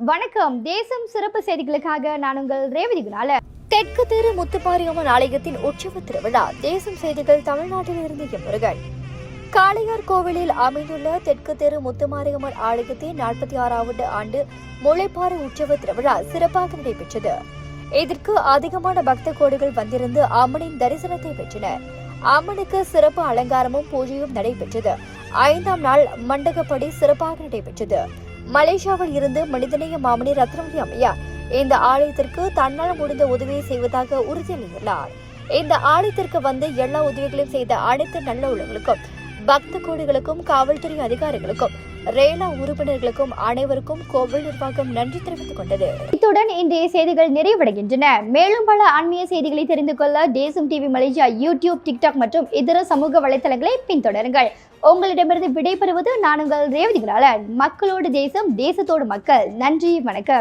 வணக்கம். தேசம் சிறப்பு செய்திகளுக்காக நான் உங்கள் ரேவதி குணால. தெற்கு தெரு முத்துமாரியம்மன் ஆலயத்தின் உற்சவ திருவிழா. தேசம் செய்திகள். தமிழ்நாட்டில் இருந்து முருகன். காளையார் கோவிலில் அமைந்துள்ள தெற்கு தெரு முத்துமாரியம்மன் ஆலயத்தின் 46வது ஆண்டு முளைப்பாறை உற்சவ திருவிழா சிறப்பாக நடைபெற்றது. இதற்கு அதிகமான பக்த கோடிகள் வந்திருந்து அம்மனின் தரிசனத்தை பெற்றனர். அம்மனுக்கு சிறப்பு அலங்காரமும் பூஜையும் நடைபெற்றது. 5ஆம் நாள் மண்டகப்படி சிறப்பாக நடைபெற்றது. மலேசியாவில் இருந்து மனிதநேய மாமணி ரத்னவதி அம்மையார் இந்த ஆலயத்திற்கு தன்னால் முடிந்த உதவியை செய்வதாக உறுதியளித்துள்ளார். இந்த ஆலயத்திற்கு வந்து எல்லா உதவிகளையும் செய்த அனைத்து நல்ல உள்ளங்களுக்கும், பக்த கோடிகளுக்கும், காவல்துறை அதிகாரிகளுக்கும், ரேலா உறுப்பினர்களுக்கும் அனைவருக்கும் கோவில் நிர்வாகம் நன்றி தெரிவித்துக் கொண்டது. இத்துடன் இன்றைய செய்திகள் நிறைவடைகின்றன. மேலும் பல ஆன்மீக செய்திகளை தெரிந்து கொள்ள தேசம் டிவி மலேசியா யூடியூப், டிக்டாக் மற்றும் இதர சமூக வலைதளங்களை பின்தொடருங்கள். உங்களிடமிருந்து விடைபெறுவது நான் உங்கள் ரேவதி குணாலன். மக்களோடு தேசம், தேசத்தோடு மக்கள். நன்றி, வணக்கம்.